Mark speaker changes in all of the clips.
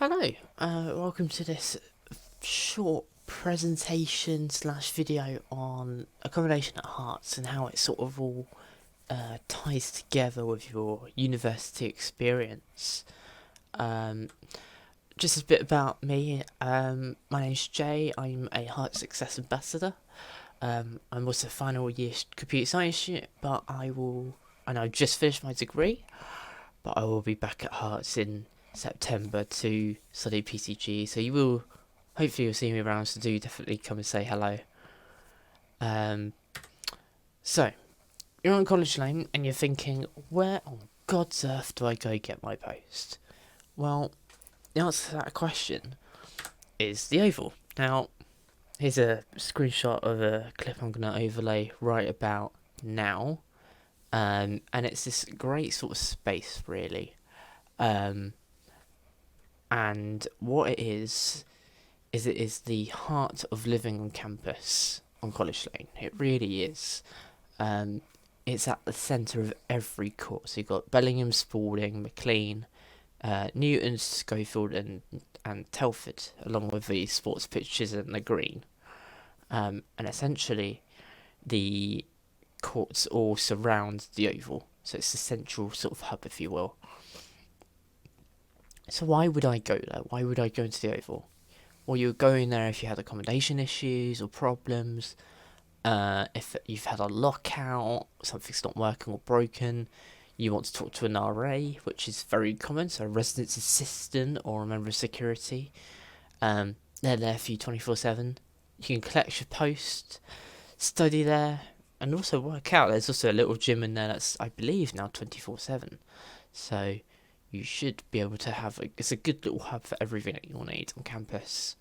Speaker 1: Hello, welcome to this short presentation slash video on accommodation at Herts and how it sort of all ties together with your university experience. Um, just a bit about me. My name's Jay. I'm a Herts Success Ambassador. I'm also a final year computer science student, but I've just finished my degree, but I will be back at Herts in September to study PCG. So hopefully you'll see me around. So do definitely come and say hello. Um, so you're on College Lane and you're thinking, where on God's earth do I go get my post? Well, the answer to that question is the Oval. Now, here's a screenshot of a clip I'm going to overlay right about now. And it's this great sort of space, really. And what it is it is the heart of living on campus on College Lane. It really is. It's at the centre of every course. You've got Bellingham, Spalding, McLean, Newton, Schofield, and Telford, along with the sports pitches and the green. And essentially, the courts all surround the Oval, so it's the central sort of hub, if you will. So why would I go there? Why would I go into the Oval? Well, you're going there if you had accommodation issues or problems, if you've had a lockout, something's not working or broken, you want to talk to an RA, which is very common, so a residence assistant or a member of security. They're there for you 24/7. You can collect your post, study there, and also work out. There's also a little gym in there that's, I believe, now 24/7. So you should be able to it's a good little hub for everything that you'll need on campus.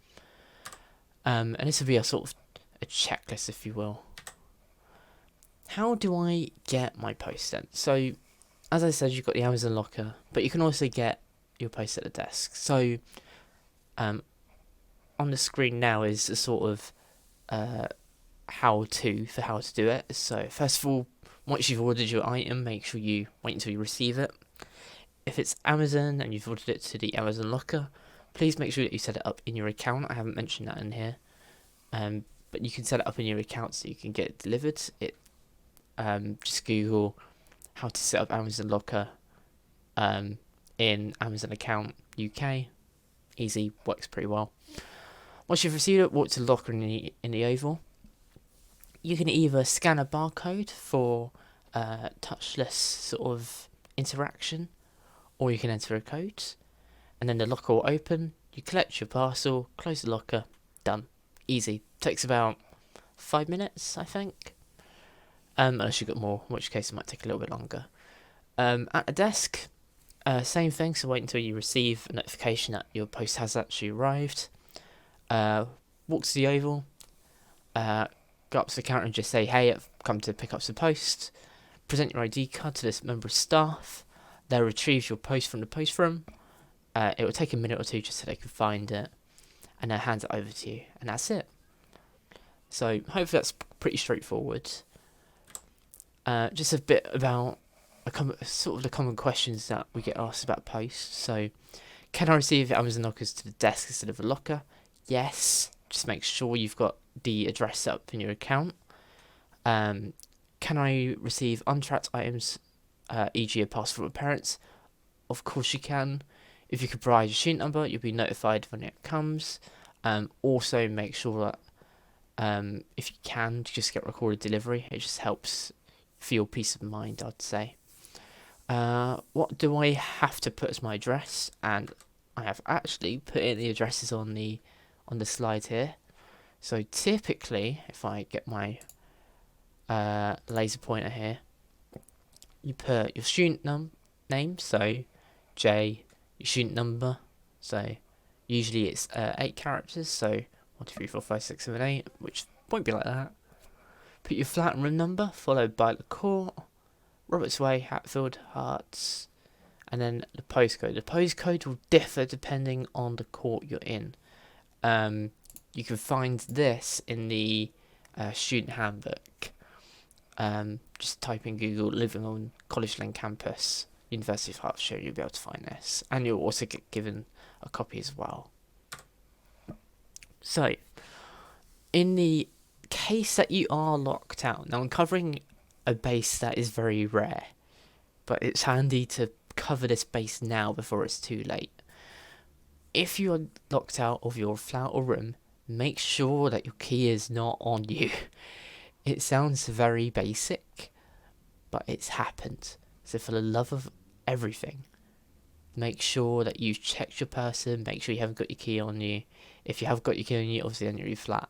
Speaker 1: And this will be a sort of a checklist, if you will. How do I get my post then? So, as I said, you've got the Amazon locker, but you can also get your post at the desk. So, on the screen now is a sort of how to do it. So, first of all, once you've ordered your item, make sure you wait until you receive it. If it's Amazon and you've ordered it to the Amazon locker, please make sure that you set it up in your account. I haven't mentioned that in here. But you can set it up in your account so you can get it delivered. Just Google how to set up Amazon locker in Amazon account UK. Easy, works pretty well. Once you've received it, walk to the locker in the Oval. You can either scan a barcode for touchless sort of interaction, or you can enter a code, and then the locker will open. You collect your parcel, close the locker, done. Easy. Takes about 5 minutes, I think. Unless you've got more, in which case it might take a little bit longer. At the desk, same thing, so wait until you receive a notification that your post has actually arrived. Walk to the Oval, go up to the counter and just say, hey, I've come to pick up some post. Present your ID card to this member of staff. They'll retrieve your post from the post room. It will take a minute or two just so they can find it, and they'll hand it over to you, and that's it. So hopefully that's pretty straightforward. Just a bit about sort of the common questions that we get asked about posts. So, can I receive Amazon lockers to the desk instead of a locker? Yes. Just make sure you've got the address set up in your account. Can I receive untracked items, e.g. a passport of parents? Of course you can. If you could provide your student number, you'll be notified when it comes. Also, make sure that if you can, just get recorded delivery. It just helps for your peace of mind, I'd say. What do I have to put as my address? And I have actually put in the addresses on the slide here. So typically, if I get my laser pointer here, you put your student name, so J, your student number, so usually it's 8 characters, so 1, 2, 3, 4, 5, 6, 7, 8, which won't be like that. Put your flat and room number, followed by the court, Roberts Way, Hatfield, Herts, and then the postcode. The postcode will differ depending on the court you're in. You can find this in the student handbook. Just type in Google living on College Lane campus. University of Hertfordshire, you'll be able to find this, and you'll also get given a copy as well. So, in the case that you are locked out, now I'm covering a base that is very rare, but it's handy to cover this base now before it's too late. If you are locked out of your flat or room, make sure that your key is not on you. It sounds very basic, but it's happened. So for the love of everything, make sure that you've checked your person, make sure you haven't got your key on you. If you have got your key on you, obviously then you're flat.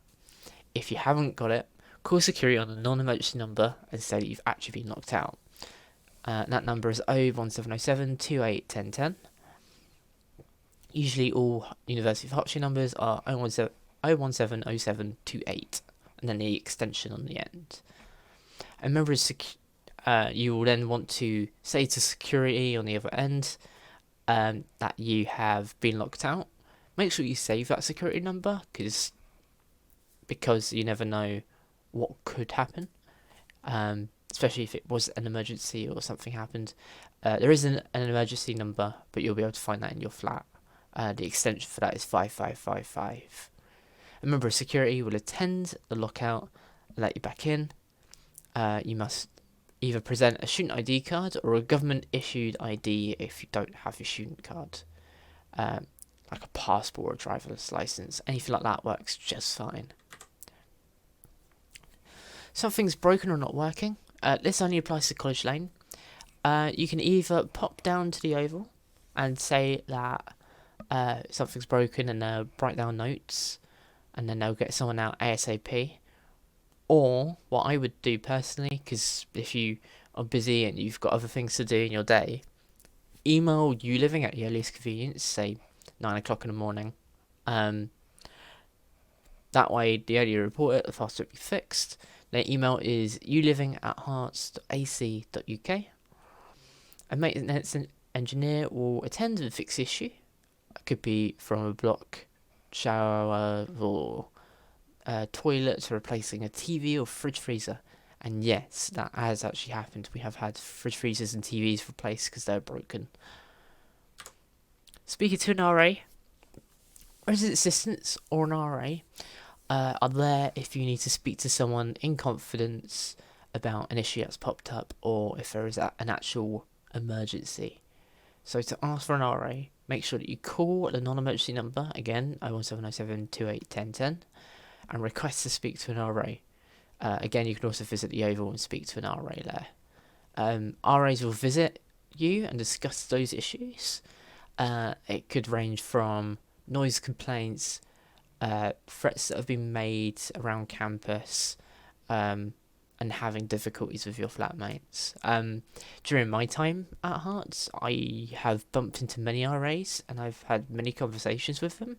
Speaker 1: If you haven't got it, call security on a non-emergency number and say that you've actually been locked out. That number is 01707 28 1010. Usually all University of Hertfordshire numbers are 01707 28, and then the extension on the end. And remember, you will then want to say to security on the other end that you have been locked out. Make sure you save that security number, because you never know what could happen, especially if it was an emergency or something happened. There is an emergency number, but you'll be able to find that in your flat. The extension for that is 5555. Remember, security will attend the lockout and let you back in. You must either present a student ID card or a government issued ID if you don't have your student card. Like a passport or a driver's license. Anything like that works just fine. Something's broken or not working. This only applies to College Lane. You can either pop down to the Oval and say that something's broken, and they'll write down notes, and then they'll get someone out ASAP. Or what I would do personally, because if you are busy and you've got other things to do in your day, email you living at the earliest convenience, say 9 o'clock in the morning. That way, the earlier you report it, the faster it'll be fixed. Their email is youliving@herts.ac.uk. A maintenance engineer will attend and fix the issue. It could be from a block, shower, or toilet to replacing a TV or fridge freezer. And yes, that has actually happened. We have had fridge freezers and TVs replaced because they're broken. Speaking to an RA, resident assistants or an RA are there if you need to speak to someone in confidence about an issue that's popped up, or if there is an actual emergency. So to ask for an RA, make sure that you call the non-emergency number, again, 01707 28 1010, and request to speak to an RA. Again, you can also visit the Oval and speak to an RA there. RAs will visit you and discuss those issues. It could range from noise complaints, threats that have been made around campus, and having difficulties with your flatmates. During my time at Herts, I have bumped into many RAs and I've had many conversations with them.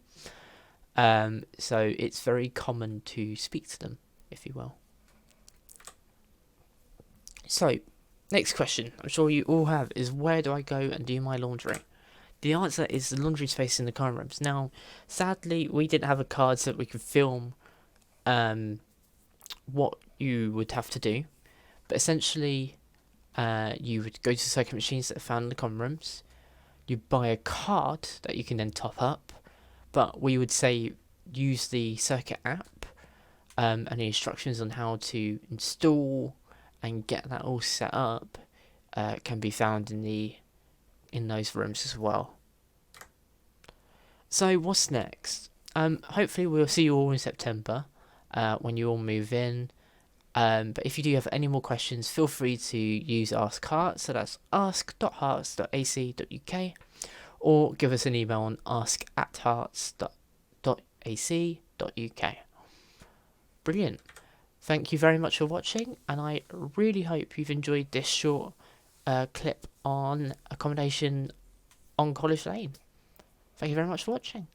Speaker 1: So it's very common to speak to them, if you will. So, next question, I'm sure you all have, is where do I go and do my laundry? The answer is the laundry space in the common rooms. Now, sadly, we didn't have a card so that we could film what you would have to do. But essentially, you would go to circuit machines that are found in the common rooms. You buy a card that you can then top up. But we would say use the circuit app and the instructions on how to install and get that all set up can be found in those rooms as well. So what's next? Hopefully we'll see you all in September when you all move in. But if you do have any more questions, feel free to use Ask Herts, so that's ask.herts.ac.uk, or give us an email on ask@herts.ac.uk. Brilliant. Thank you very much for watching, and I really hope you've enjoyed this short clip on accommodation on College Lane. Thank you very much for watching.